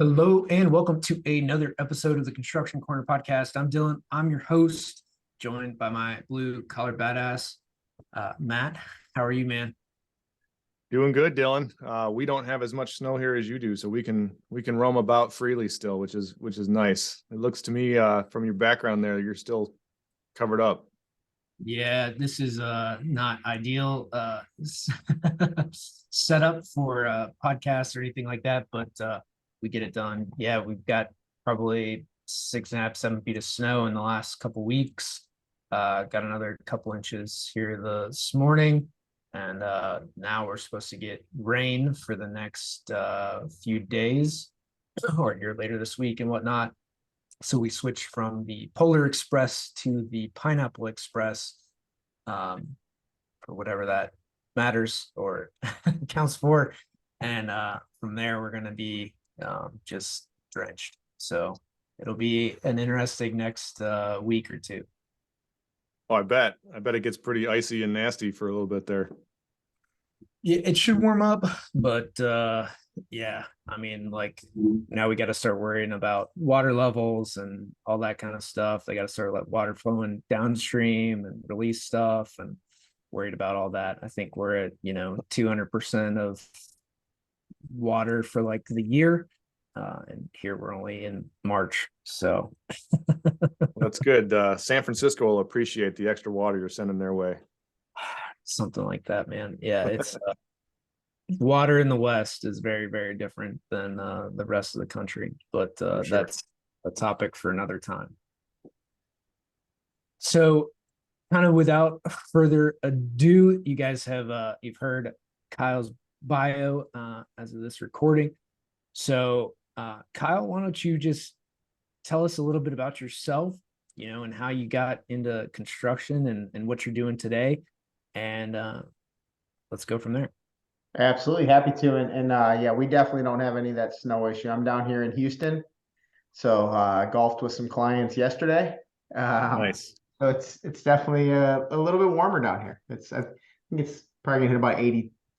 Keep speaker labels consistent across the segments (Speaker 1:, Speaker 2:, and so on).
Speaker 1: Hello and welcome to another episode of the Construction Corner podcast. I'm Dillon. I'm your host, joined by my blue collar badass, Matt. How are you, man?
Speaker 2: Doing good, Dillon. We don't have as much snow here as you do, so we can roam about freely still, which is nice. It looks to me from your background there, you're still covered up.
Speaker 1: Yeah, this is not ideal setup for podcasts or anything like that, but we get it done. Yeah, we've got probably 6.5, 7 feet of snow in the last couple weeks. Got another couple inches here this morning. And now we're supposed to get rain for the next few days or here later this week and whatnot. So we switched from the Polar Express to the Pineapple Express, for whatever that matters or counts for. And from there, we're going to be just drenched. So it'll be an interesting next week or two.
Speaker 2: Oh, I bet it gets pretty icy and nasty for a little bit there.
Speaker 1: Yeah, it should warm up, but yeah, I mean, like now we got to start worrying about water levels and all that kind of stuff. They got to start let water flowing downstream and release stuff and worried about all that. I think we're at 200% of water for like the year, and here we're only in March, so
Speaker 2: That's good. San Francisco will appreciate the extra water you're sending their way.
Speaker 1: something like that, man. Yeah, it's water in the West is very, very different than the rest of the country, but
Speaker 2: Sure.
Speaker 1: that's a topic for another time. So, kind of without further ado, you guys have you've heard Kyle's bio as of this recording. So, Kyle, why don't you just tell us a little bit about yourself, and how you got into construction and what you're doing today, and let's go from there.
Speaker 3: Absolutely happy to. And yeah, we definitely don't have any of that snow issue. I'm down here in Houston. So golfed with some clients yesterday.
Speaker 2: Nice.
Speaker 3: So it's definitely a little bit warmer down here. I think it's probably gonna hit about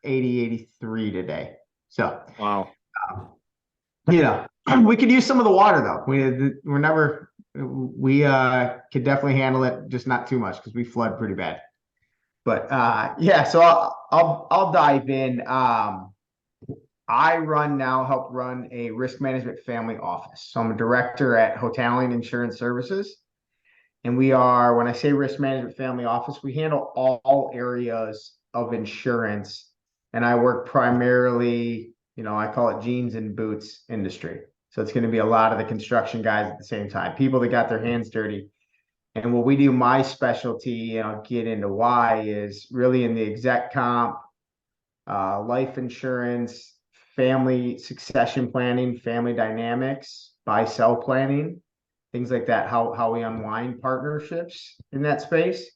Speaker 3: 83 today. So
Speaker 2: Wow.
Speaker 3: we could use some of the water though. We could definitely handle it, just not too much because we flood pretty bad. But yeah, so I'll dive in. I help run a risk management family office. So I'm a director at Hotaling Insurance Services. And when I say risk management family office, we handle all areas of insurance. And I work primarily, I call it jeans and boots industry. So it's going to be a lot of the construction guys at the same time, people that got their hands dirty. And what we do, my specialty, and I'll get into why, is really in the exec comp, life insurance, family succession planning, family dynamics, buy-sell planning, things like that, how we unwind partnerships in that space.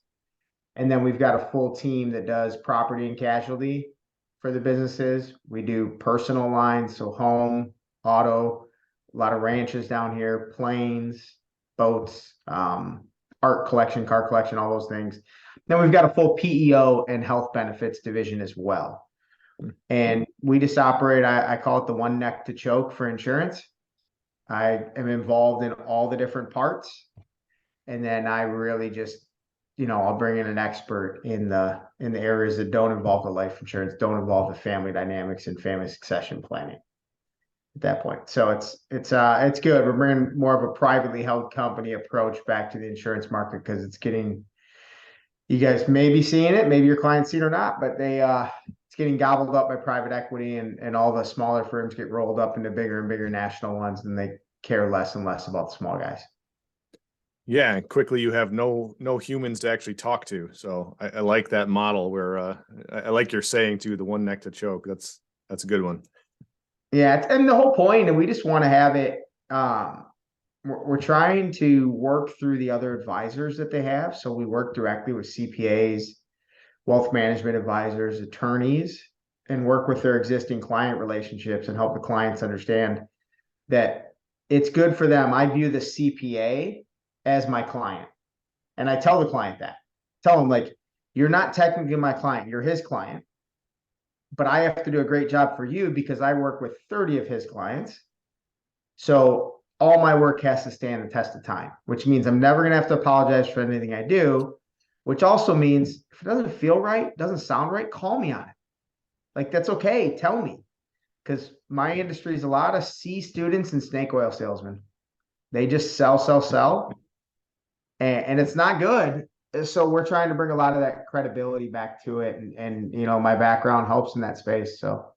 Speaker 3: And then we've got a full team that does property and casualty for the businesses. We do personal lines, so home, auto, a lot of ranches down here, planes, boats, art collection, car collection, all those things. Then we've got a full PEO and health benefits division as well. And we just operate, I call it the one neck to choke for insurance. I am involved in all the different parts. And then I really just, I'll bring in an expert in the areas that don't involve the life insurance, don't involve the family dynamics and family succession planning at that point. So it's good. We're bringing more of a privately held company approach back to the insurance market because you guys may be seeing it, maybe your clients see it or not, but it's getting gobbled up by private equity, and all the smaller firms get rolled up into bigger and bigger national ones, and they care less and less about the small guys.
Speaker 2: Yeah, and quickly you have no humans to actually talk to. So I like that model where I like your saying too, the one neck to choke. That's a good one.
Speaker 3: Yeah, and the whole point, and we just want to have it. We're trying to work through the other advisors that they have. So we work directly with CPAs, wealth management advisors, attorneys, and work with their existing client relationships and help the clients understand that it's good for them. I view the CPA as my client. And I tell the client that. Tell them, like, you're not technically my client, you're his client. But I have to do a great job for you because I work with 30 of his clients. So all my work has to stand the test of time, which means I'm never going to have to apologize for anything I do, which also means if it doesn't feel right, doesn't sound right, call me on it. Like, that's okay. Tell me. Because my industry is a lot of C students and snake oil salesmen. They just sell, sell, sell. And it's not good. So we're trying to bring a lot of that credibility back to it. And you know, my background helps in that space. So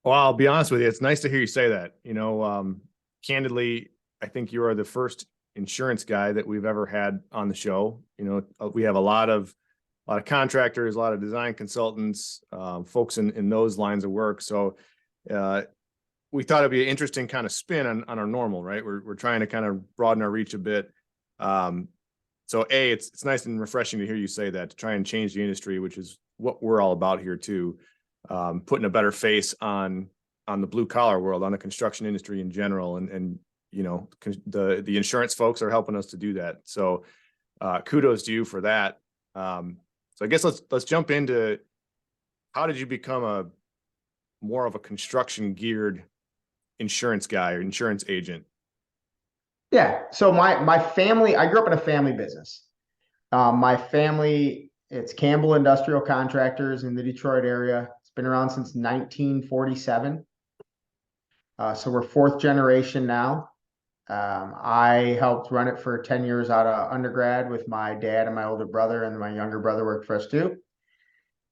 Speaker 2: Well, I'll be honest with you. It's nice to hear you say that. Candidly, I think you are the first insurance guy that we've ever had on the show. We have a lot of contractors, a lot of design consultants, folks in those lines of work. So we thought it'd be an interesting kind of spin on our normal, right? We're trying to kind of broaden our reach a bit. So it's nice and refreshing to hear you say that, to try and change the industry, which is what we're all about here too. Putting a better face on the blue collar world, on the construction industry in general. And the insurance folks are helping us to do that. So kudos to you for that. So I guess let's jump into, how did you become more of a construction geared insurance guy or insurance agent?
Speaker 3: yeah. So my family, I grew up in a family business. My family, it's Campbell Industrial Contractors in the Detroit area. It's been around since 1947. So we're fourth generation now. I helped run it for 10 years out of undergrad with my dad and my older brother, and my younger brother worked for us too.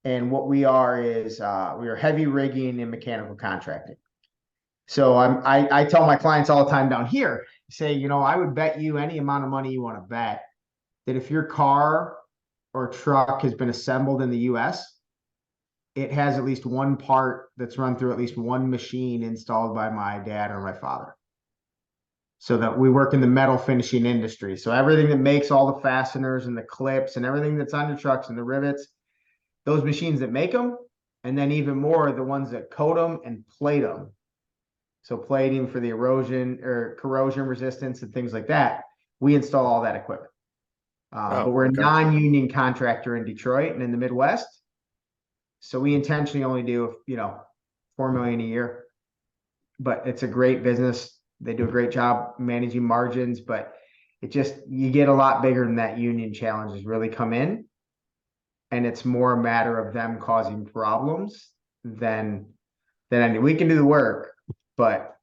Speaker 3: And what we are is we are heavy rigging and mechanical contracting. So I tell my clients all the time down here, say, I would bet you any amount of money you want to bet that if your car or truck has been assembled in the US, it has at least one part that's run through at least one machine installed by my dad or my father. So that we work in the metal finishing industry. So everything that makes all the fasteners and the clips and everything that's on your trucks and the rivets, those machines that make them, and then even more, the ones that coat them and plate them. So plating for the erosion or corrosion resistance and things like that, we install all that equipment. But we're a non-union contractor in Detroit and in the Midwest. So we intentionally only do, $4 million a year, but it's a great business. They do a great job managing margins, but you get a lot bigger than that. Union challenges really come in, and it's more a matter of them causing problems than we can do the work, but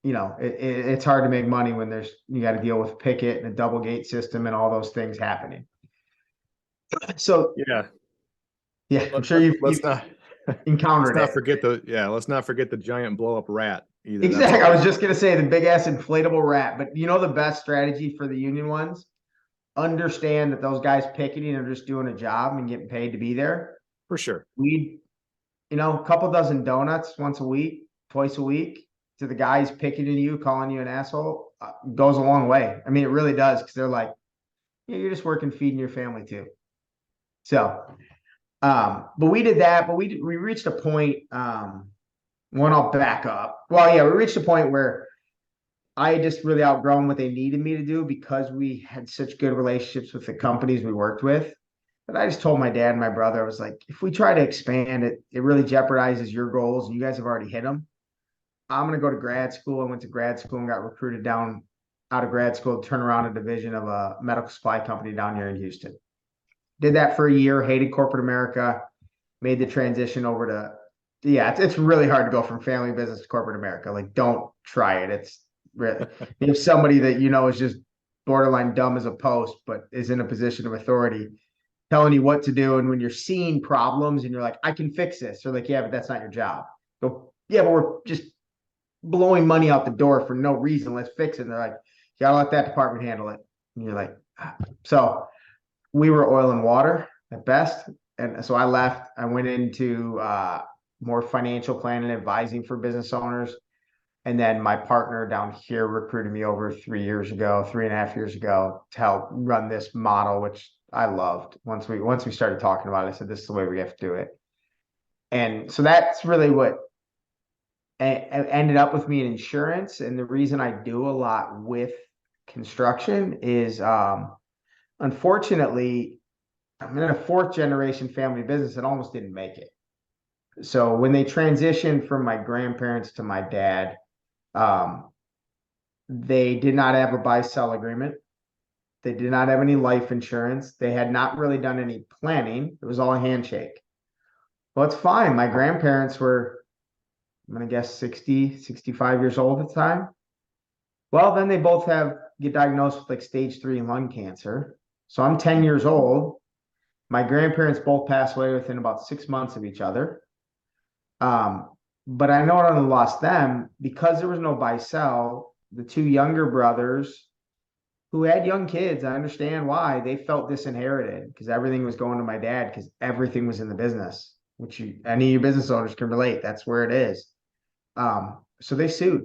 Speaker 3: it's hard to make money when you got to deal with picket and a double gate system and all those things happening. So yeah, I'm sure you've encountered it.
Speaker 2: Let's not forget the giant blow up rat either.
Speaker 3: Exactly. I was just going to say the big ass inflatable rat, but the best strategy for the union ones, understand that those guys picketing are just doing a job and getting paid to be there.
Speaker 2: For sure.
Speaker 3: A couple dozen donuts once a week, twice a week to the guys picketing you, calling you an asshole, goes a long way. I mean, it really does, because they're like, you're just working, feeding your family too. So, but we did that, but we reached a point, I'll back up. Well, yeah, we reached a point where I had just really outgrown what they needed me to do, because we had such good relationships with the companies we worked with. But I just told my dad and my brother, I was like, if we try to expand it, it really jeopardizes your goals, and you guys have already hit them. I'm going to go to grad school. I went to grad school and got recruited out of grad school to turn around a division of a medical supply company down here in Houston. Did that for a year, hated corporate America, made the transition over to, it's really hard to go from family business to corporate America. Like, don't try it. It's really, if somebody that is just borderline dumb as a post, but is in a position of authority, telling you what to do. And when you're seeing problems and you're like, I can fix this. They're like, yeah, but that's not your job. Go, yeah, but we're just blowing money out the door for no reason. Let's fix it. And they're like, you gotta let that department handle it. And you're like, so we were oil and water at best. And so I left. I went into more financial planning and advising for business owners. And then my partner down here recruited me over 3.5 years ago, to help run this model, which I loved. Once we started talking about it, I said, this is the way we have to do it. And so that's really what ended up with me in insurance. And the reason I do a lot with construction is, unfortunately, I'm in a fourth generation family business that almost didn't make it. So when they transitioned from my grandparents to my dad, They did not have a buy-sell agreement. They did not have any life insurance. They had not really done any planning. It was all a handshake. Well, it's fine. My grandparents were, I'm going to guess 60, 65 years old at the time. Well, then they both get diagnosed with like stage 3 lung cancer. So I'm 10 years old. My grandparents both passed away within about 6 months of each other. But I know I lost them because there was no buy-sell. The two younger brothers who had young kids, I understand why they felt disinherited because everything was going to my dad because everything was in the business, which any of you business owners can relate. That's where it is. So they sued.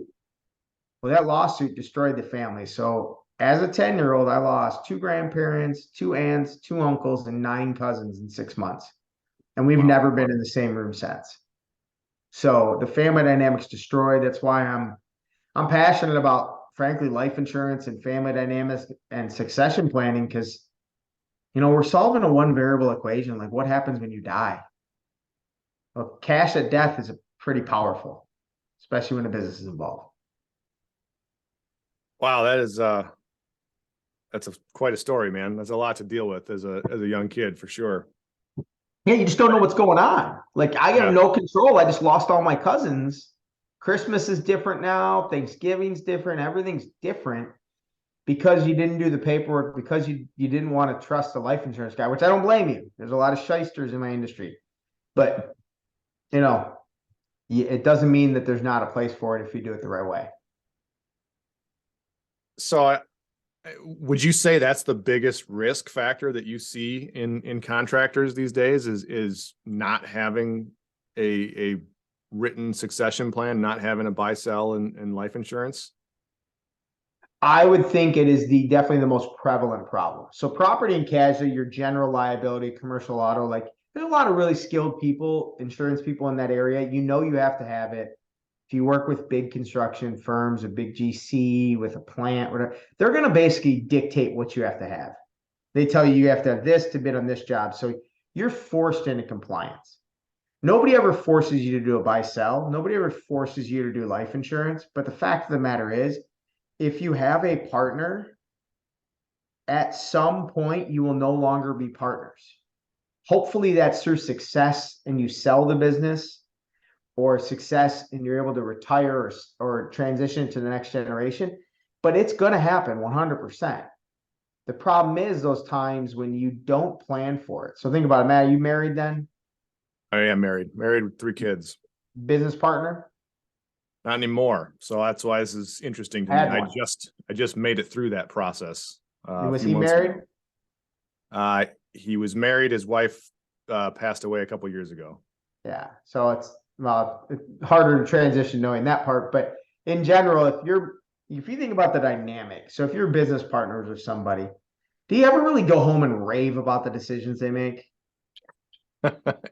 Speaker 3: Well, that lawsuit destroyed the family. So as a 10-year-old, I lost 2 grandparents, 2 aunts, 2 uncles, and 9 cousins in 6 months. And we've never been in the same room since. So the family dynamic's destroyed. That's why I'm passionate about, frankly, life insurance and family dynamics and succession planning, because we're solving a one variable equation. Like, what happens when you die? Well, cash at death is pretty powerful, especially when a business is involved.
Speaker 2: Wow, that's quite a story, man. That's a lot to deal with as a young kid, for sure.
Speaker 3: Yeah, you just don't know what's going on. Like, I have no control. I just lost all my cousins. Christmas is different now. Thanksgiving's different. Everything's different because you didn't do the paperwork, because you didn't want to trust the life insurance guy, which I don't blame you. There's a lot of shysters in my industry. But, it doesn't mean that there's not a place for it if you do it the right way.
Speaker 2: So would you say that's the biggest risk factor that you see in contractors these days is not having a written succession plan, not having a buy, sell and life insurance?
Speaker 3: I would think it is definitely the most prevalent problem. So property and casualty, your general liability, commercial auto, like there's a lot of really skilled people, insurance people in that area. You have to have it. If you work with big construction firms, a big GC with a plant, whatever, they're going to basically dictate what you have to have. They tell you have to have this to bid on this job. So you're forced into compliance. Nobody ever forces you to do a buy sell. Nobody ever forces you to do life insurance. But the fact of the matter is, if you have a partner, at some point you will no longer be partners. Hopefully that's through success and you sell the business, or success and you're able to retire or transition to the next generation. But it's going to happen 100%. The problem is those times when you don't plan for it. So think about it, Matt. Are you married then?
Speaker 2: I am married with 3 kids.
Speaker 3: Business partner?
Speaker 2: Not anymore. So that's why this is interesting to me. I just made it through that process.
Speaker 3: Was he married?
Speaker 2: He was married. His wife passed away a couple years ago.
Speaker 3: Yeah. So it's harder to transition knowing that part. But in general, if you think about the dynamic, so if you're business partners with somebody, do you ever really go home and rave about the decisions they make?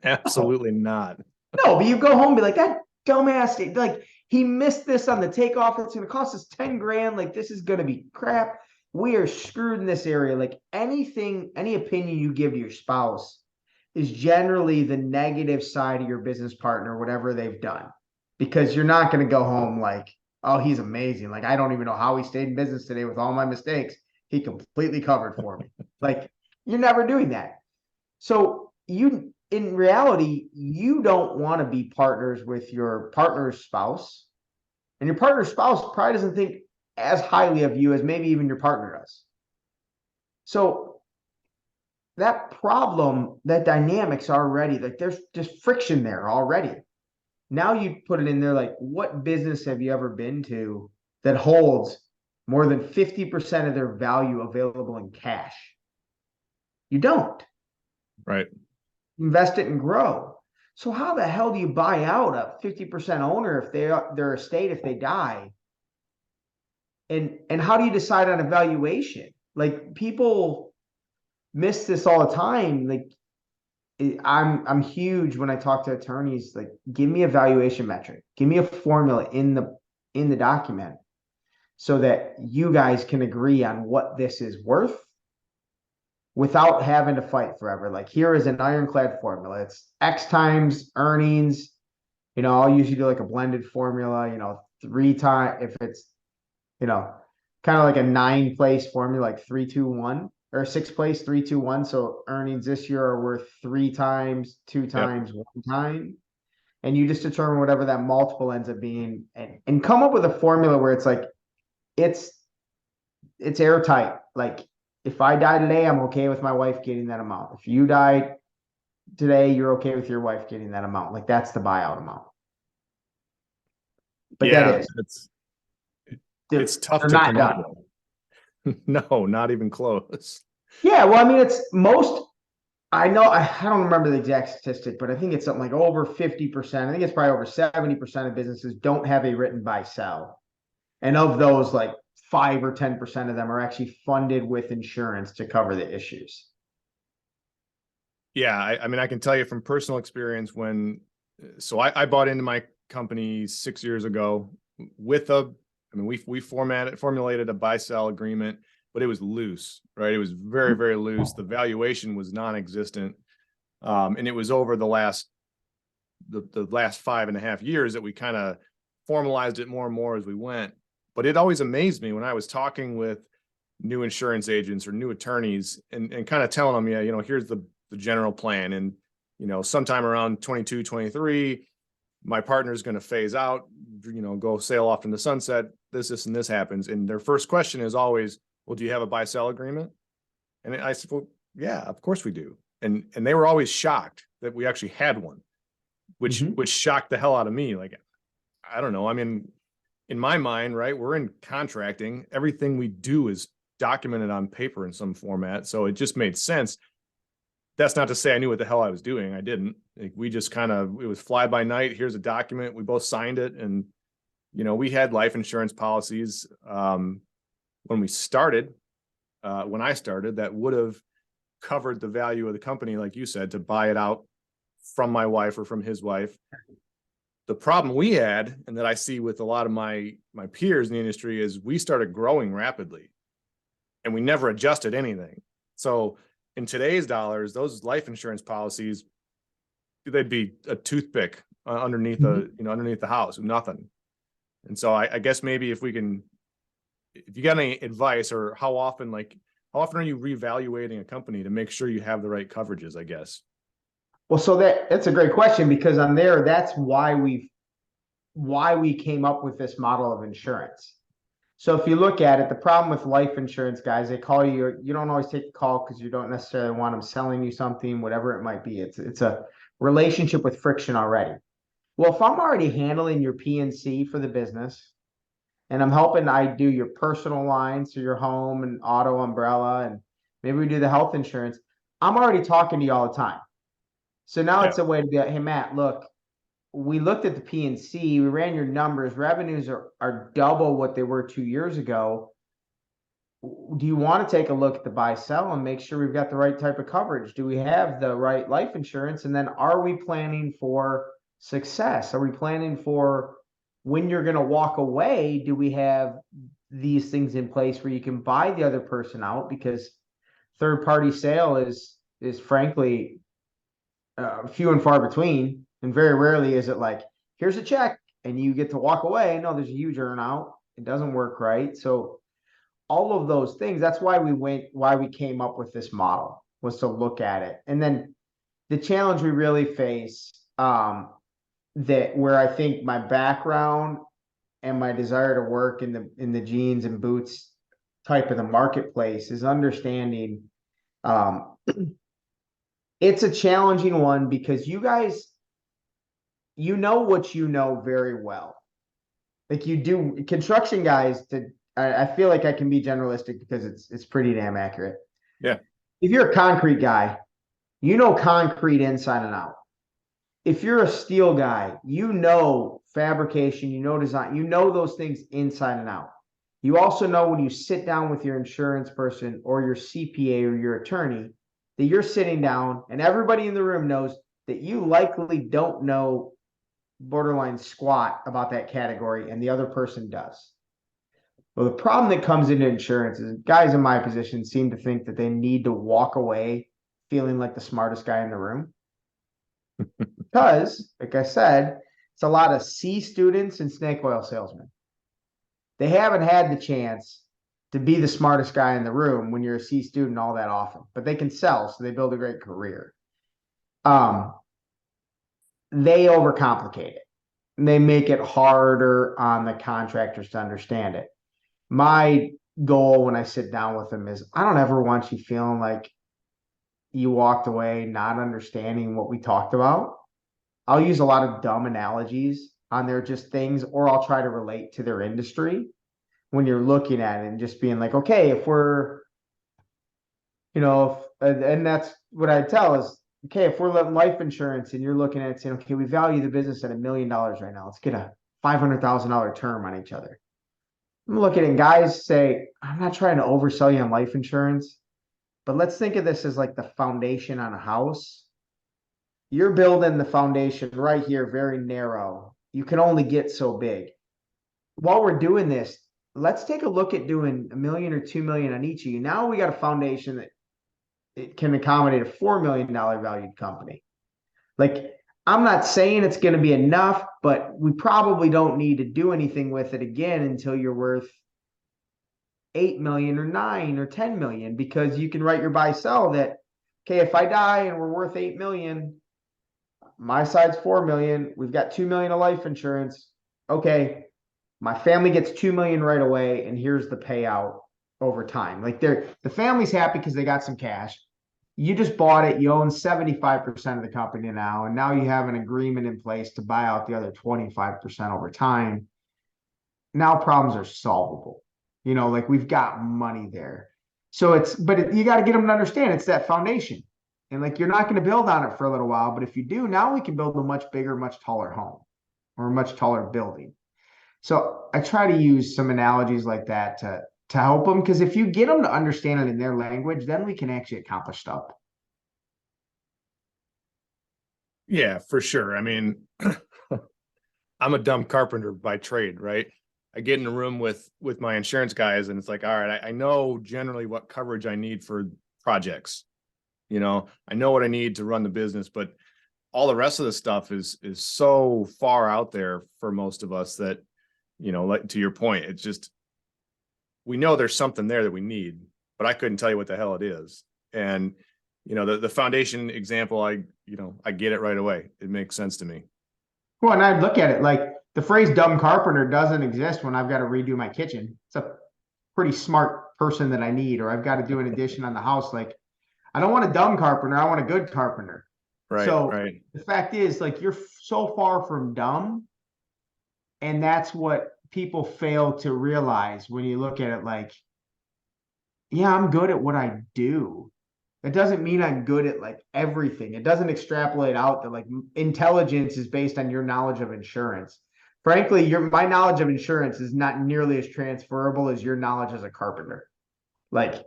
Speaker 2: Absolutely not.
Speaker 3: No, but you go home and be like, that dumbass, like he missed this on the takeoff. It's going to cost us 10 grand. Like, this is going to be crap. We are screwed in this area. Like any opinion you give to your spouse is generally the negative side of your business partner, whatever they've done, because you're not going to go home like, oh, he's amazing. Like, I don't even know how he stayed in business today with all my mistakes. He completely covered for me. Like, you're never doing that. So in reality, you don't want to be partners with your partner's spouse, and your partner's spouse probably doesn't think as highly of you as maybe even your partner does. So that problem, that dynamic's already, like, there's just friction there already. Now you put it in there, like, what business have you ever been to that holds more than 50% of their value available in cash? You don't.
Speaker 2: Right.
Speaker 3: Invest it and grow. So how the hell do you buy out a 50% owner if their estate if they die? And how do you decide on a valuation? Like, people miss this all the time. Like, I'm huge when I talk to attorneys. Like, give me a valuation metric, give me a formula in the document, so that you guys can agree on what this is worth, without having to fight forever. Like, here is an ironclad formula. It's X times earnings. I'll usually do like a blended formula, if it's, you know, kind of like a 9-place formula, like 3-2-1, or 6-place 3-2-1. So earnings this year are worth 3 times, 2 times, 1 time. And you just determine whatever that multiple ends up being, and come up with a formula where it's like, it's airtight. Like, if I die today, I'm okay with my wife getting that amount. If you die today, you're okay with your wife getting that amount. Like, that's the buyout amount. But that is,
Speaker 2: it's tough
Speaker 3: they're
Speaker 2: to
Speaker 3: not
Speaker 2: come
Speaker 3: done.
Speaker 2: up with. No, not even close.
Speaker 3: Yeah, well, I mean, it's most. I know I don't remember the exact statistic, but I think it's something like over 50%. I think it's probably over 70% of businesses don't have a written buy sell. And of those, like 5 or 10% of them are actually funded with insurance to cover the issues.
Speaker 2: Yeah, I mean, I can tell you from personal experience so I bought into my company 6 years ago with we formulated a buy sell agreement, but it was loose, right? It was very, very loose. The valuation was non-existent. And it was over the last 5.5 years that we kind of formalized it more and more as we went. But it always amazed me when I was talking with new insurance agents or new attorneys and kind of telling them, yeah, here's the general plan. And, sometime around 22, 23, my partner's going to phase out, go sail off in the sunset. This, and this happens. And their first question is always, well, do you have a buy sell agreement? And I said, well, yeah, of course we do. And they were always shocked that we actually had one, which shocked the hell out of me. Like, I don't know. I mean, in my mind, right, we're in contracting. Everything we do is documented on paper in some format. So it just made sense. That's not to say I knew what the hell I was doing. I didn't. Like, we just it was fly by night. Here's a document. We both signed it. And, we had life insurance policies when we started, when I started, that would have covered the value of the company, like you said, to buy it out from my wife or from his wife. The problem we had, and that I see with a lot of my peers in the industry, is we started growing rapidly and we never adjusted anything. So in today's dollars, those life insurance policies, they'd be a toothpick underneath underneath the house, nothing. And so I guess maybe if you got any advice, or how often are you reevaluating a company to make sure you have the right coverages, I guess?
Speaker 3: Well, so that's a great question, because on there, that's why we came up with this model of insurance. So if you look at it, the problem with life insurance, guys, they call you, you don't always take a call because you don't necessarily want them selling you something, whatever it might be. It's a relationship with friction already. Well, if I'm already handling your P&C for the business, and I'm helping, I do your personal lines, so your home and auto, umbrella, and maybe we do the health insurance, I'm already talking to you all the time. So now it's a way to be like, hey, Matt, look, we looked at the P&C, we ran your numbers, revenues are double what they were 2 years ago. Do you want to take a look at the buy sell and make sure we've got the right type of coverage? Do we have the right life insurance? And then are we planning for success? Are we planning for when you're going to walk away? Do we have these things in place where you can buy the other person out? Because third party sale is frankly few and far between, and very rarely is it like, here's a check and you get to walk away. No, there's a huge earn out. It doesn't work right. So all of those things, that's why we came up with this model, was to look at it. And then the challenge we really face, that where I think my background and my desire to work in the jeans and boots type of the marketplace is understanding, it's a challenging one, because you guys, what you know very well. Like, you do, construction guys, I feel like I can be generalistic because it's pretty damn accurate.
Speaker 2: Yeah.
Speaker 3: If you're a concrete guy, you know concrete inside and out. If you're a steel guy, you know fabrication, you know design, you know those things inside and out. You also know when you sit down with your insurance person or your CPA or your attorney, that you're sitting down and everybody in the room knows that you likely don't know borderline squat about that category and the other person does. Well, the problem that comes into insurance is guys in my position seem to think that they need to walk away feeling like the smartest guy in the room. Because, like I said, it's a lot of C students and snake oil salesmen. They haven't had the chance to be the smartest guy in the room when you're a C student all that often, but they can sell, so they build a great career. They overcomplicate it. They make it harder on the contractors to understand it. My goal when I sit down with them is I don't ever want you feeling like you walked away not understanding what we talked about. I'll use a lot of dumb analogies on their just things, or I'll try to relate to their industry when you're looking at it and just being like, okay, if we're, and that's what I tell is, okay, if we're letting life insurance and you're looking at it saying, okay, we value the business at $1 million right now. Let's get a $500,000 term on each other. I'm looking at guys say, I'm not trying to oversell you on life insurance, but let's think of this as like the foundation on a house. You're building the foundation right here, very narrow. You can only get so big. While we're doing this, let's take a look at doing $1 million or $2 million on each of you. Now we got a foundation that it can accommodate a $4 million valued company. Like, I'm not saying it's going to be enough, but we probably don't need to do anything with it again until you're worth 8 million or 9 or 10 million, because you can write your buy sell that, okay, if I die and we're worth 8 million, my side's 4 million, we've got 2 million of life insurance. Okay, my family gets 2 million right away, and here's the payout over time. Like, the family's happy because they got some cash. You just bought it, you own 75% of the company now, and now you have an agreement in place to buy out the other 25% over time. Now problems are solvable. Like, we've got money there. So you got to get them to understand it's that foundation. And like, you're not going to build on it for a little while, but if you do, now we can build a much bigger, much taller home or a much taller building. So I try to use some analogies like that to help them, because if you get them to understand it in their language, then we can actually accomplish stuff.
Speaker 2: Yeah, for sure. I mean, I'm a dumb carpenter by trade, right? I get in a room with my insurance guys, and it's like, all right, I know generally what coverage I need for projects. I know what I need to run the business, but all the rest of the stuff is so far out there for most of us that, like to your point, it's just, we know there's something there that we need, but I couldn't tell you what the hell it is. And, the foundation example, I get it right away. It makes sense to me.
Speaker 3: Well, and I'd look at it like the phrase dumb carpenter doesn't exist when I've got to redo my kitchen. It's a pretty smart person that I need, or I've got to do an addition on the house. Like, I don't want a dumb carpenter. I want a good carpenter.
Speaker 2: Right.
Speaker 3: So
Speaker 2: right.
Speaker 3: The fact is, like, you're so far from dumb. And that's what people fail to realize when you look at it like, yeah, I'm good at what I do. It doesn't mean I'm good at like everything. It doesn't extrapolate out that like intelligence is based on your knowledge of insurance. Frankly, my knowledge of insurance is not nearly as transferable as your knowledge as a carpenter. Like,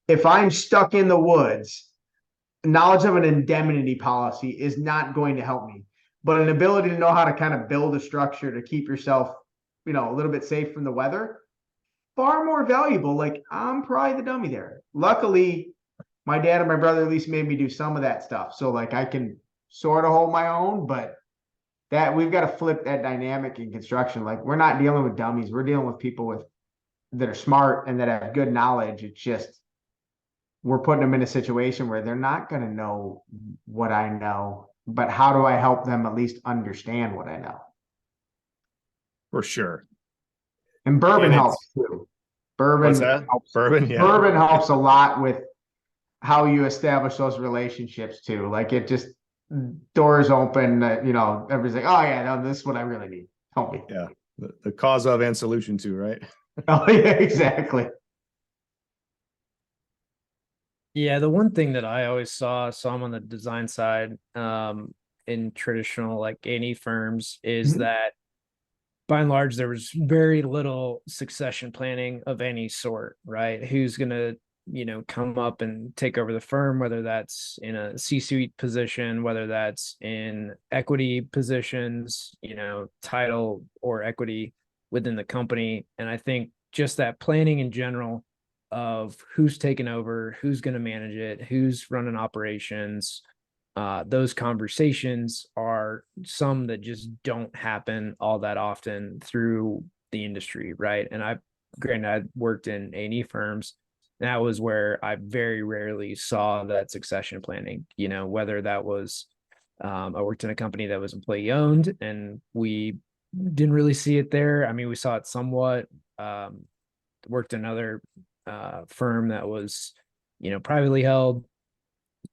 Speaker 3: if I'm stuck in the woods, knowledge of an indemnity policy is not going to help me, but an ability to know how to kind of build a structure to keep yourself, a little bit safe from the weather, far more valuable. Like, I'm probably the dummy there. Luckily, my dad and my brother at least made me do some of that stuff. So like, I can sort of hold my own, but that we've got to flip that dynamic in construction. Like, we're not dealing with dummies. We're dealing with people that are smart and that have good knowledge. It's just, we're putting them in a situation where they're not going to know what I know, but how do I help them at least understand what I know?
Speaker 2: For sure.
Speaker 3: And bourbon helps too.
Speaker 2: What's that?
Speaker 3: Helps.
Speaker 2: Bourbon, yeah.
Speaker 3: Bourbon helps a lot with how you establish those relationships too. Like, it just, doors open, everybody's like, oh yeah, no, this is what I really need. Help me.
Speaker 2: Yeah. The cause of and solution to, right?
Speaker 3: Oh yeah, exactly.
Speaker 1: Yeah, the one thing that I always saw I'm on the design side, in traditional like A&E firms is that by and large, there was very little succession planning of any sort, right? Who's going to, come up and take over the firm, whether that's in a C-suite position, whether that's in equity positions, title or equity within the company. And I think just that planning in general of who's taking over, who's going to manage it, who's running operations, those conversations are some that just don't happen all that often through the industry, right? And granted, I worked in A&E firms, and that was where I very rarely saw that succession planning, whether that was, I worked in a company that was employee owned, and we didn't really see it there. I mean, we saw it somewhat. Worked in another firm that was, privately held,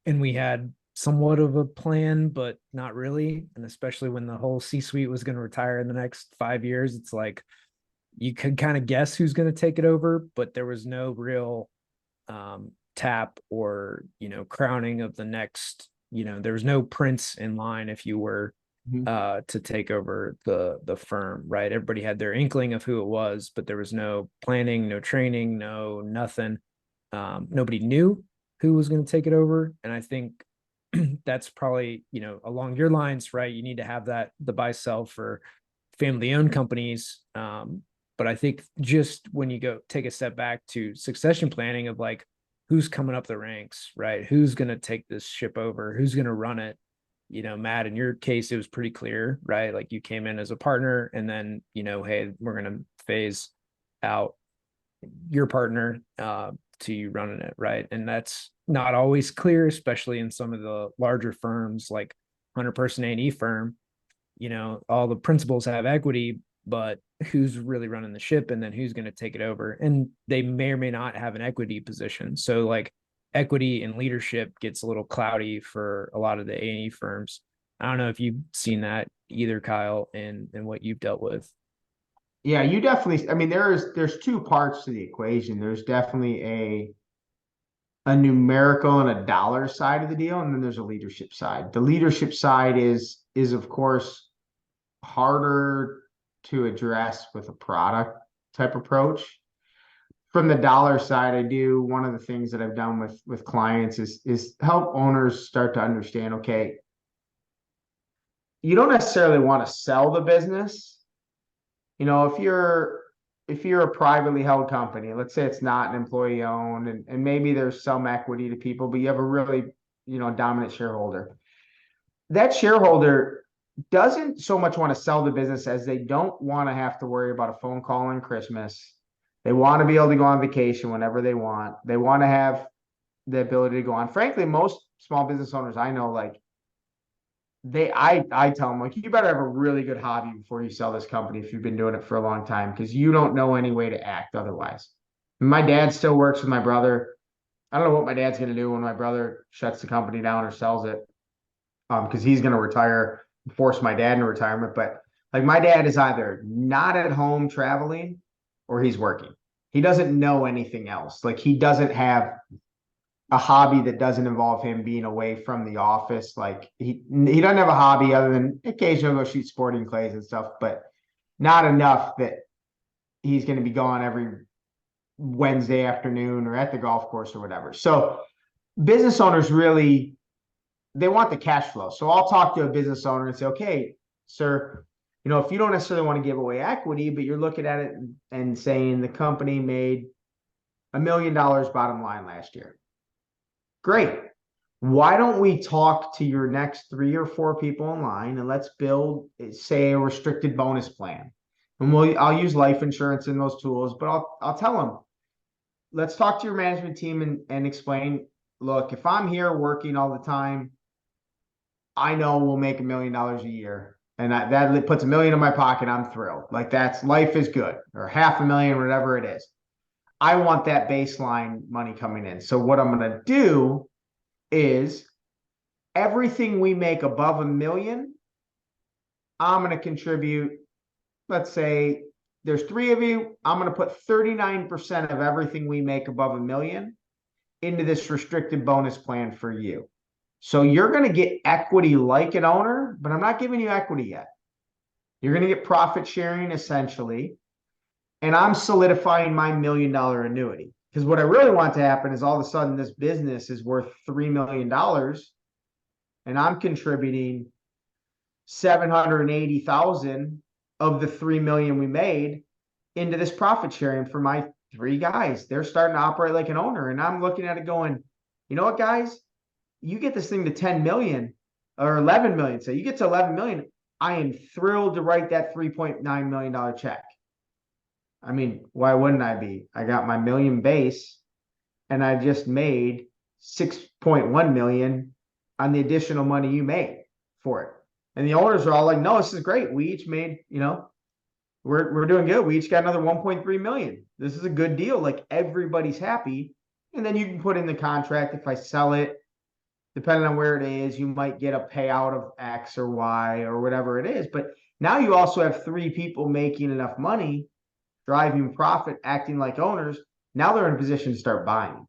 Speaker 1: and we had somewhat of a plan, but not really. And especially when the whole C-suite was going to retire in the next 5 years, it's like you could kind of guess who's going to take it over, but there was no real tap or, crowning of the next, there was no prince in line if you were to take over the firm, right? Everybody had their inkling of who it was, but there was no planning, no training, no nothing. Nobody knew who was going to take it over. And I think that's probably, along your lines, right? You need to have that, the buy sell for family owned companies. But I think just when you go take a step back to succession planning of like, who's coming up the ranks, right? Who's going to take this ship over? Who's going to run it? Matt, in your case, it was pretty clear, right? Like you came in as a partner and then, hey, we're going to phase out your partner to you running it, right? And that's not always clear, especially in some of the larger firms like 100-person A&E firm. All the principals have equity, but who's really running the ship and then who's going to take it over? And they may or may not have an equity position. So like equity and leadership gets a little cloudy for a lot of the A&E firms. I don't know if you've seen that either, Kyle, and what you've dealt with.
Speaker 3: Yeah, you definitely, I mean, there's two parts to the equation. There's definitely a numerical and a dollar side of the deal, and then there's a leadership side. The leadership side is of course harder to address with a product type approach. From the dollar side, one of the things that I've done with clients is help owners start to understand, okay, you don't necessarily want to sell the business. If you're a privately held company, let's say it's not an employee owned, and maybe there's some equity to people, but you have a really, dominant shareholder. That shareholder doesn't so much want to sell the business as they don't want to have to worry about a phone call on Christmas. They want to be able to go on vacation whenever they want. They want to have the ability to go on. Frankly, most small business owners I know, like I tell them, like, you better have a really good hobby before you sell this company if you've been doing it for a long time, because you don't know any way to act otherwise. My dad still works with my brother. I don't know what my dad's going to do when my brother shuts the company down or sells it, because he's going to retire, force my dad into retirement. But like, my dad is either not at home traveling or he's working. He doesn't know anything else. Like, he doesn't have a hobby that doesn't involve him being away from the office. Like, he doesn't have a hobby other than occasionally go shoot sporting clays and stuff, but not enough that he's going to be gone every Wednesday afternoon or at the golf course or whatever. So business owners really, they want the cash flow. So I'll talk to a business owner and say, okay, sir, if you don't necessarily want to give away equity, but you're looking at it and saying the company made $1 million bottom line last year. Great. Why don't we talk to your next 3 or 4 people in line and let's build, say, a restricted bonus plan. And I'll use life insurance in those tools, but I'll tell them, let's talk to your management team and explain, look, if I'm here working all the time, I know we'll make $1 million a year. And that puts $1 million in my pocket. I'm thrilled. Like, life is good, or $500,000, whatever it is. I want that baseline money coming in. So what I'm going to do is everything we make above $1 million, I'm going to contribute. Let's say there's 3 of you. I'm going to put 39% of everything we make above $1 million into this restricted bonus plan for you. So you're going to get equity like an owner, but I'm not giving you equity yet. You're going to get profit sharing essentially. And I'm solidifying my $1 million annuity. Because what I really want to happen is all of a sudden this business is worth $3 million and I'm contributing 780,000 of the 3 million we made into this profit sharing for my 3 guys. They're starting to operate like an owner. And I'm looking at it going, you know what, guys? You get this thing to 10 million or 11 million. So you get to 11 million. I am thrilled to write that $3.9 million check. I mean, why wouldn't I be? I got my million base and I just made 6.1 million on the additional money you made for it. And the owners are all like, no, this is great. We each made, we're doing good. We each got another 1.3 million. This is a good deal. Like everybody's happy. And then you can put in the contract, if I sell it, depending on where it is, you might get a payout of X or Y or whatever it is. But now you also have 3 people making enough money, driving profit, acting like owners. Now they're in a position to start buying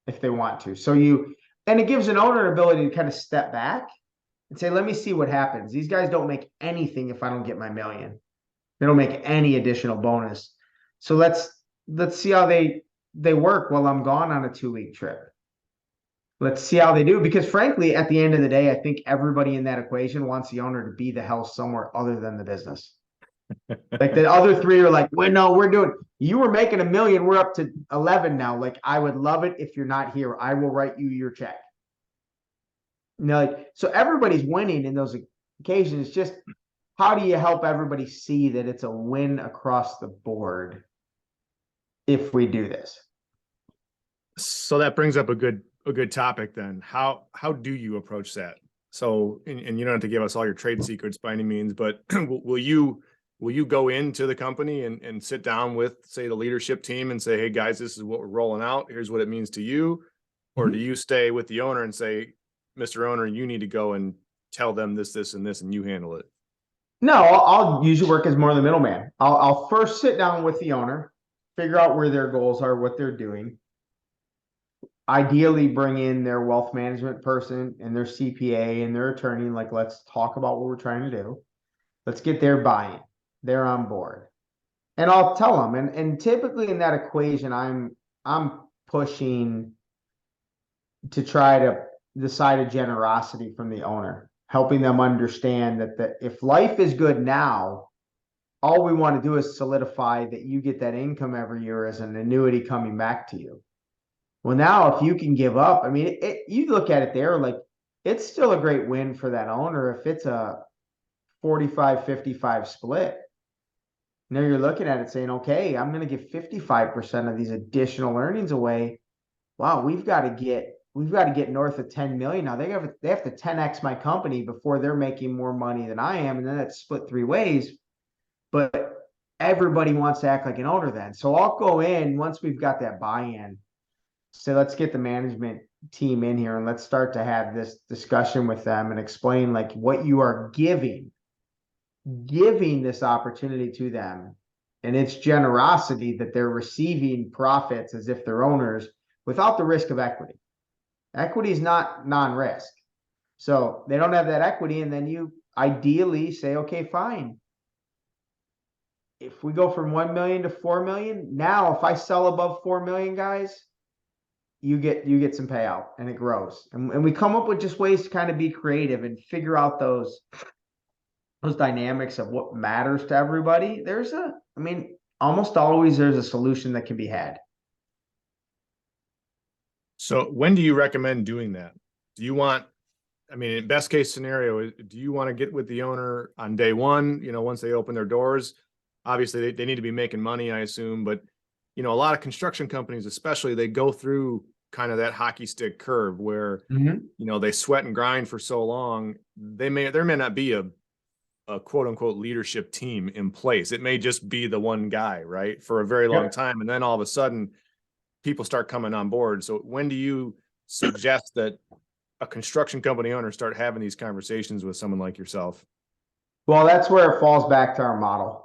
Speaker 3: if they want to. And it gives an owner an ability to kind of step back and say, let me see what happens. These guys don't make anything if I don't get my million. They don't make any additional bonus. So let's see how they work while I'm gone on a 2-week trip. Let's see how they do. Because frankly, at the end of the day, I think everybody in that equation wants the owner to be the hell somewhere other than the business. Like the other 3 are like, well, no, you were making $1 million. We're up to 11 now. Like, I would love it if you're not here. I will write you your check. So everybody's winning in those occasions. Just how do you help everybody see that it's a win across the board if we do this?
Speaker 2: So that brings up a good topic then. How do you approach that? So, and you don't have to give us all your trade secrets by any means, but will you go into the company and sit down with, say, the leadership team and say, hey guys, this is what we're rolling out. Here's what it means to you. Or do you stay with the owner and say, Mr. Owner, you need to go and tell them this, this, and this, and you handle it?
Speaker 3: No, I'll usually work as more of the middleman. I'll first sit down with the owner, figure out where their goals are, what they're doing. Ideally bring in their wealth management person and their CPA and their attorney. Like, let's talk about what we're trying to do. Let's get their buy-in. They're on board. And I'll tell them. And typically in that equation, I'm pushing to try to decide a generosity from the owner, helping them understand that if life is good now, all we want to do is solidify that you get that income every year as an annuity coming back to you. Well, now if you can give up, I mean, you look at it there, like it's still a great win for that owner if it's a 45-55 split. Now you're looking at it saying, okay, I'm going to give 55% of these additional earnings away. Wow, we've got to get north of 10 million. Now they have to 10x my company before they're making more money than I am. And then that's split 3 ways. But everybody wants to act like an owner then. So I'll go in once we've got that buy-in. So let's get the management team in here and let's start to have this discussion with them and explain like what you are giving this opportunity to them. And it's generosity that they're receiving profits as if they're owners without the risk of equity. Equity is not non-risk. So they don't have that equity. And then you ideally say, okay, fine. If we go from 1 million to 4 million, now if I sell above 4 million, guys, you get some payout and it grows. And we come up with just ways to kind of be creative and figure out those dynamics of what matters to everybody. Almost always there's a solution that can be had.
Speaker 2: So when do you recommend doing that? In best case scenario, do you want to get with the owner on day one, once they open their doors? Obviously they need to be making money, I assume, but a lot of construction companies, especially, they go through kind of that hockey stick curve where, they sweat and grind for so long. There may not be a quote unquote leadership team in place. It may just be the one guy, right, for a very long time. And then all of a sudden people start coming on board. So when do you suggest that a construction company owner start having these conversations with someone like yourself?
Speaker 3: Well, that's where it falls back to our model.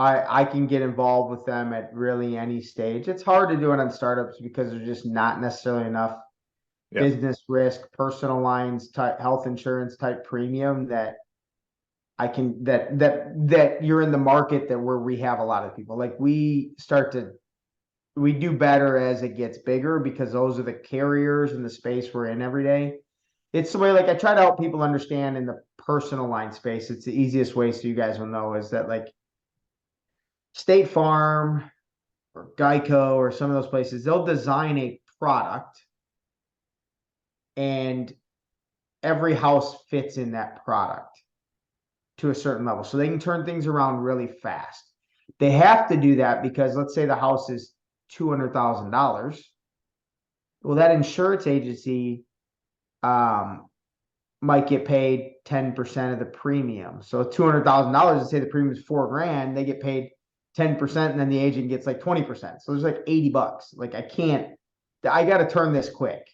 Speaker 3: I can get involved with them at really any stage. It's hard to do it on startups because there's just not necessarily enough business risk, personal lines type, health insurance type premium that I can, that you're in the market where we have a lot of people. Like we do better as it gets bigger because those are the carriers in the space we're in every day. It's the way, like I try to help people understand in the personal line space. It's the easiest way so you guys will know is that like State Farm or Geico or some of those places, they'll design a product and every house fits in that product to a certain level. So they can turn things around really fast. They have to do that because let's say the house is $200,000. Well, that insurance agency might get paid 10% of the premium. So $200,000, let's say the premium is $4,000, they get paid 10%, and then the agent gets like 20%. So there's like $80. Like I got to turn this quick.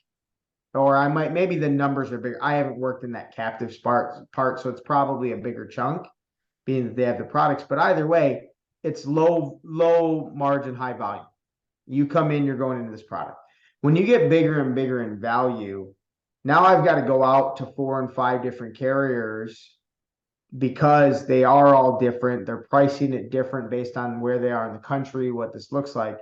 Speaker 3: Or I might, maybe the numbers are bigger. I haven't worked in that captive part, so it's probably a bigger chunk, being that they have the products. But either way, it's low margin, high volume. You come in, you're going into this product. When you get bigger and bigger in value, now I've got to go out to 4 and 5 different carriers because they are all different. They're pricing it different based on where they are in the country, what this looks like.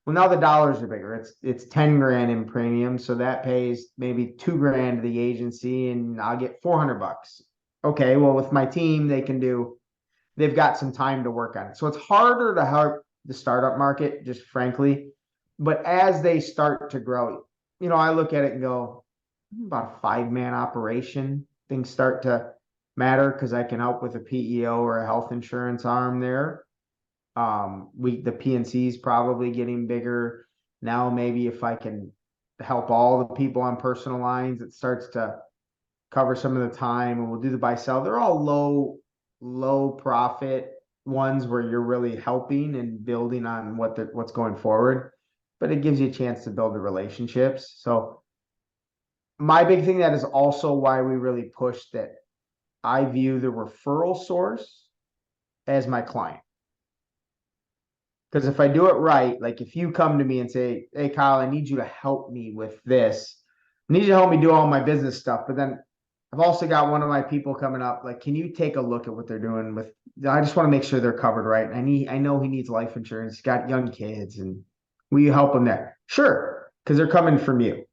Speaker 3: Well, now the dollars are bigger. It's 10 grand in premium. So that pays maybe 2 grand to the agency and I'll get $400. Okay. Well, with my team, they've got some time to work on it. So it's harder to help the startup market, just frankly, but as they start to grow, I look at it and go, about a 5-man operation, things start to matter because I can help with a PEO or a health insurance arm there. The PNC is probably getting bigger now. Maybe if I can help all the people on personal lines, it starts to cover some of the time, and we'll do the buy sell. They're all low profit ones where you're really helping and building on what's going forward, but it gives you a chance to build the relationships. So my big thing, that is also why we really push that I view the referral source as my client. Because if I do it right, like if you come to me and say, hey, Kyle, I need you to help me with this. I need you to help me do all my business stuff. But then I've also got one of my people coming up. Like, can you take a look at what they're doing with, I just want to make sure they're covered right. And I know he needs life insurance. He's got young kids, and will you help him there? Sure. Because they're coming from you.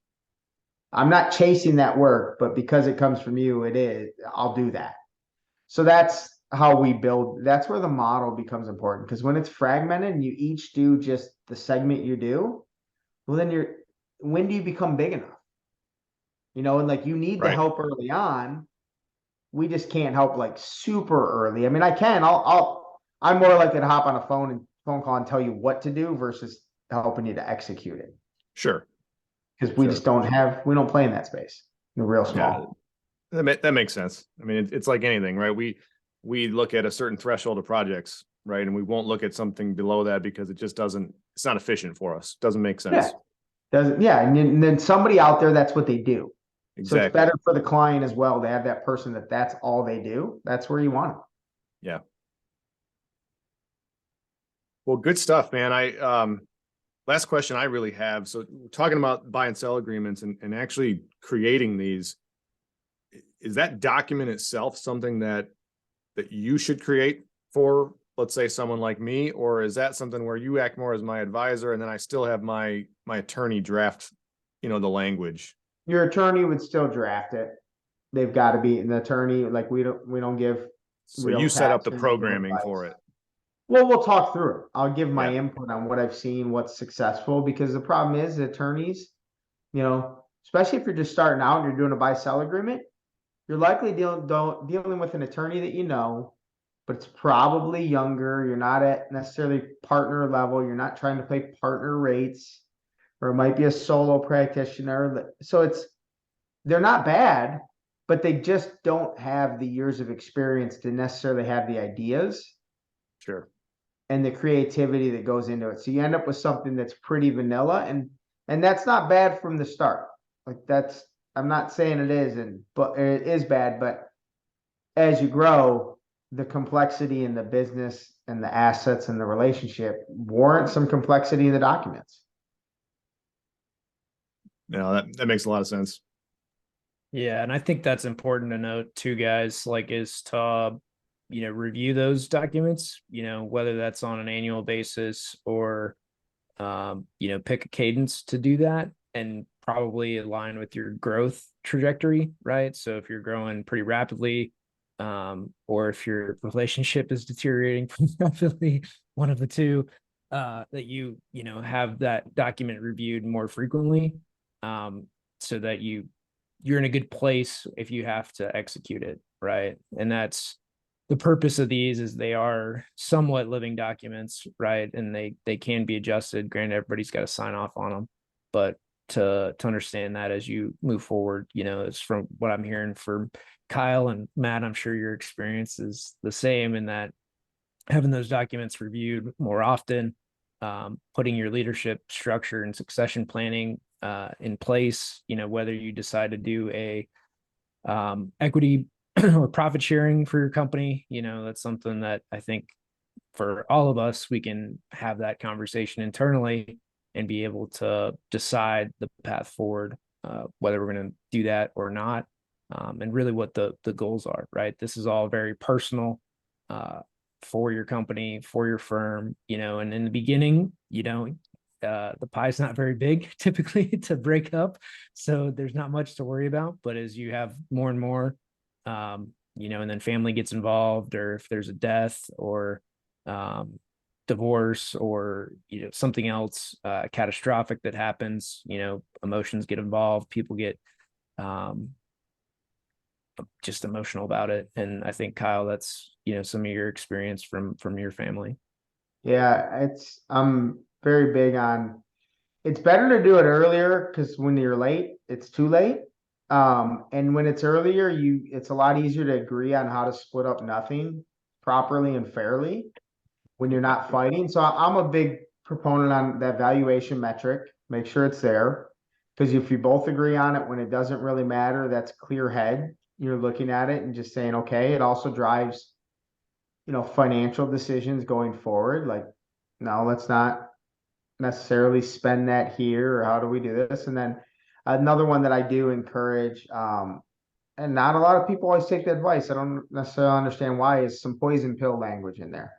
Speaker 3: I'm not chasing that work, but because it comes from you, I'll do that. So that's how we build. That's where the model becomes important, because when it's fragmented and you each do just the segment you do, well, then when do you become big enough? And like you need the help early on. We just can't help like super early. I mean, I can, I'm more likely to hop on a phone call and tell you what to do versus helping you to execute it.
Speaker 2: Sure.
Speaker 3: Because we just we don't play in that space. We're real small.
Speaker 2: Yeah, that makes sense. I mean, it's like anything, right? We look at a certain threshold of projects, right? And we won't look at something below that because it's not efficient for us. Doesn't make sense.
Speaker 3: And then somebody out there, that's what they do.
Speaker 2: Exactly.
Speaker 3: So it's better for the client as well to have that person that's all they do. That's where you want it.
Speaker 2: Yeah. Well, good stuff, man. Last question I really have. So talking about buy and sell agreements and actually creating these, is that document itself something that you should create for, let's say, someone like me, or is that something where you act more as my advisor and then I still have my attorney draft, the language?
Speaker 3: Your attorney would still draft it. They've got to be an attorney. Like we don't give.
Speaker 2: So you set up the programming for it.
Speaker 3: Well, we'll talk through it. I'll give my input on what I've seen, what's successful, because the problem is attorneys, especially if you're just starting out and you're doing a buy-sell agreement, you're likely dealing with an attorney that but it's probably younger. You're not at necessarily partner level. You're not trying to pay partner rates, or it might be a solo practitioner. So they're not bad, but they just don't have the years of experience to necessarily have the ideas.
Speaker 2: Sure.
Speaker 3: And the creativity that goes into it. So you end up with something that's pretty vanilla, and that's not bad from the start. Like I'm not saying it isn't, but it is bad. But as you grow, the complexity in the business and the assets and the relationship warrant some complexity in the documents.
Speaker 2: That makes a lot of sense.
Speaker 1: Yeah, and I think that's important to note too, guys, is to review those documents, whether that's on an annual basis or pick a cadence to do that, and probably align with your growth trajectory, right? So if you're growing pretty rapidly, or if your relationship is deteriorating pretty rapidly, one of the two, that you have that document reviewed more frequently, so that you're in a good place if you have to execute it, right? And that's the purpose of these is they are somewhat living documents, right? And they can be adjusted. Granted, everybody's got to sign off on them, but to understand that as you move forward, it's from what I'm hearing from Kyle and Matt. I'm sure your experience is the same in that having those documents reviewed more often, putting your leadership structure and succession planning in place, whether you decide to do a equity or profit sharing for your company, that's something that I think for all of us, we can have that conversation internally and be able to decide the path forward, whether we're going to do that or not, and really what the goals are, right? This is all very personal for your company, for your firm, and in the beginning, the pie's not very big typically to break up. So there's not much to worry about. But as you have more and more, and then family gets involved, or if there's a death or divorce or, something else catastrophic that happens, emotions get involved, people get just emotional about it. And I think, Kyle, that's, some of your experience from your family.
Speaker 3: Yeah, I'm very big on, it's better to do it earlier because when you're late, it's too late. And when it's earlier, it's a lot easier to agree on how to split up nothing properly and fairly when you're not fighting. So I'm a big proponent on that valuation metric. Make sure it's there. Because if you both agree on it when it doesn't really matter, that's clear head. You're looking at it and just saying, okay, it also drives, financial decisions going forward. Like, no, let's not necessarily spend that here, or how do we do this? And then another one that I do encourage, and not a lot of people always take the advice. I don't necessarily understand why, is some poison pill language in there.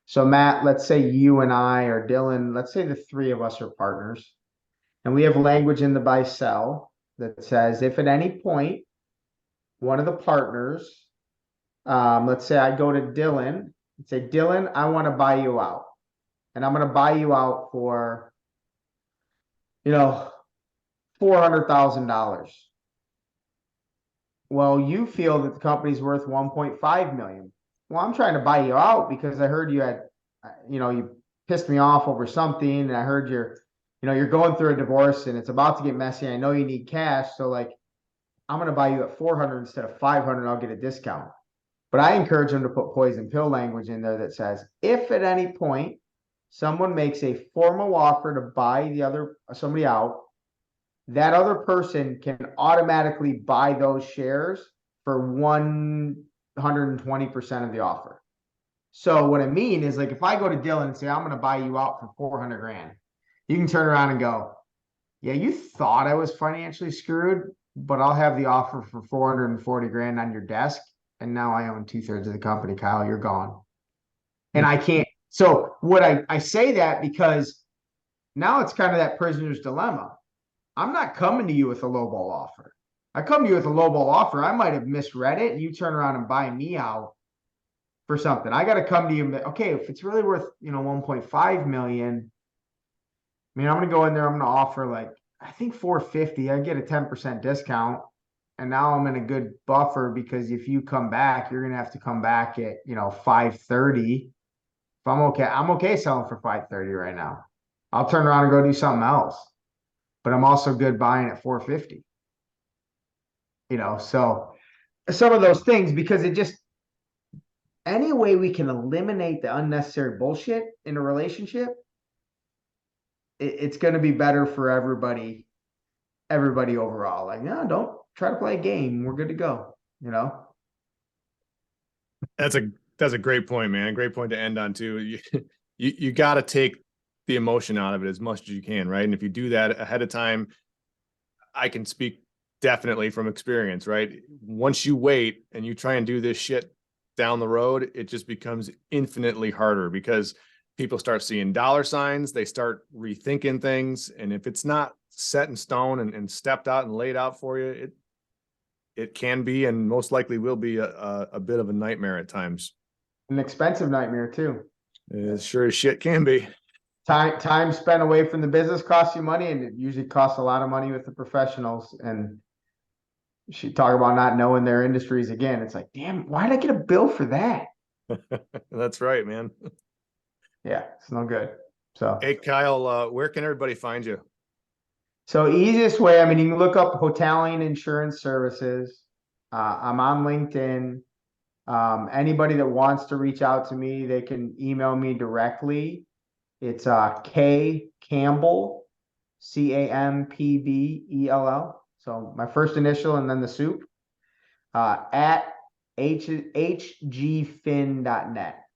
Speaker 3: So Matt, let's say you and I, or Dillon, let's say the three of us are partners, and we have language in the buy sell that says if at any point one of the partners, let's say I go to Dillon and say, Dillon, I want to buy you out. And I'm going to buy you out for, $400,000. Well, you feel that the company's worth 1.5 million. Well, I'm trying to buy you out because I heard you had, you pissed me off over something, and I heard you're going through a divorce and it's about to get messy. I know you need cash. So like, I'm going to buy you at 400 instead of 500. I'll get a discount. But I encourage them to put poison pill language in there that says, if at any point someone makes a formal offer to buy somebody out, that other person can automatically buy those shares for 120% of the offer. So what I mean is, like, if I go to Dillon and say, I'm going to buy you out for 400 grand, you can turn around and go, yeah, you thought I was financially screwed, but I'll have the offer for 440 grand on your desk. And now I own 2/3 of the company. Kyle, you're gone. And I can't. So what I say that because now it's kind of that prisoner's dilemma. I'm not coming to you with a lowball offer. I come to you with a lowball offer. I might have misread it, and you turn around and buy me out for something. I got to come to you. Okay, if it's really worth, 1.5 million, I mean, I'm going to go in there. I'm going to offer, like, I think 450. I get a 10% discount. And now I'm in a good buffer because if you come back, you're going to have to come back at, 530. If I'm okay selling for 530 right now. I'll turn around and go do something else. But I'm also good buying at 450. So some of those things, because any way we can eliminate the unnecessary bullshit in a relationship, it's going to be better for everybody overall. Like, no, don't try to play a game. We're good to go.
Speaker 2: That's a great point, man. Great point to end on too. You got to take the emotion out of it as much as you can, right? And if you do that ahead of time, I can speak definitely from experience, right? Once you wait and you try and do this shit down the road, it just becomes infinitely harder because people start seeing dollar signs, they start rethinking things. And if it's not set in stone and stepped out and laid out for you, it can be, and most likely will be a bit of a nightmare at times.
Speaker 3: An expensive nightmare too.
Speaker 2: It sure as shit can be.
Speaker 3: Time spent away from the business costs you money, and it usually costs a lot of money with the professionals. And she talk about not knowing their industries again. It's like, damn, why did I get a bill for that?
Speaker 2: That's right, man.
Speaker 3: Yeah, it's no good. So,
Speaker 2: Hey, Kyle, where can everybody find you?
Speaker 3: so easiest way, I mean, you can look up Hotaling Insurance Services. I'm on LinkedIn. Anybody that wants to reach out to me, they can email me directly. It's K Campbell, Campbell. So my first initial and then the soup at hgfin.net.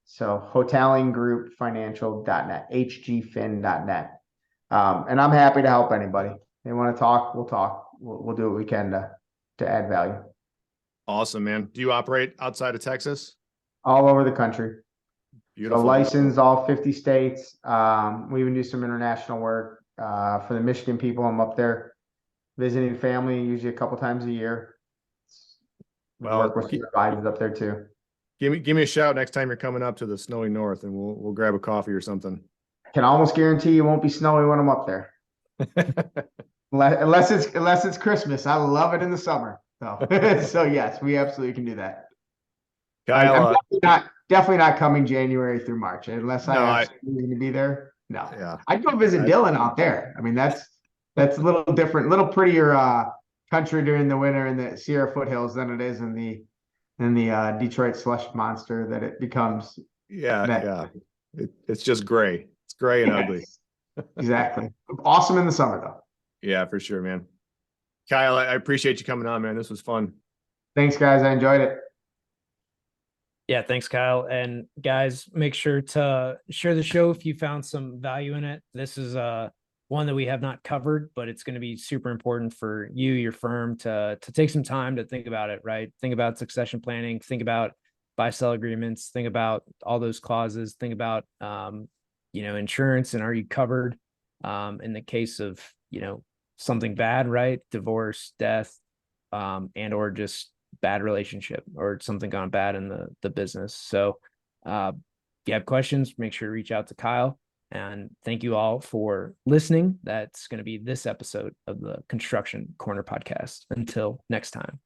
Speaker 3: So hotelinggroup.financial.net, hgfin.net. And I'm happy to help anybody. They want to talk, we'll talk. We'll do what we can to add value.
Speaker 2: Awesome, man. Do you operate outside of Texas?
Speaker 3: All over the country.
Speaker 2: Beautiful.
Speaker 3: So licensed all 50 states. We even do some international work for the Michigan people. I'm up there visiting family, usually a couple times a year.
Speaker 2: Well,
Speaker 3: Work with some advisors up there too.
Speaker 2: Give me a shout next time you're coming up to the snowy north, and we'll grab a coffee or something.
Speaker 3: Can almost guarantee you won't be snowy when I'm up there, unless it's Christmas. I love it in the summer. So so yes, we absolutely can do that.
Speaker 2: Kyle,
Speaker 3: I'm definitely not coming January through March unless I have something to be there. No,
Speaker 2: yeah,
Speaker 3: I'd go visit Dillon out there. I mean, that's a little different, little prettier country during the winter in the Sierra foothills than it is in the Detroit slush monster that it becomes.
Speaker 2: Yeah. It's just gray. It's gray and ugly.
Speaker 3: Exactly. Awesome in the summer though.
Speaker 2: Yeah, for sure, man. Kyle, I appreciate you coming on, man. This was fun.
Speaker 3: Thanks, guys. I enjoyed it.
Speaker 1: Yeah, thanks, Kyle. And guys, make sure to share the show if you found some value in it. This is one that we have not covered, but it's going to be super important for you, your firm, to take some time to think about it, right? Think about succession planning, think about buy-sell agreements, think about all those clauses, think about insurance and are you covered in the case of something bad, right? Divorce, death, and or just bad relationship or something gone bad in the business. So if you have questions, make sure to reach out to Kyle. And thank you all for listening. That's going to be this episode of the Construction Corner podcast. Until next time.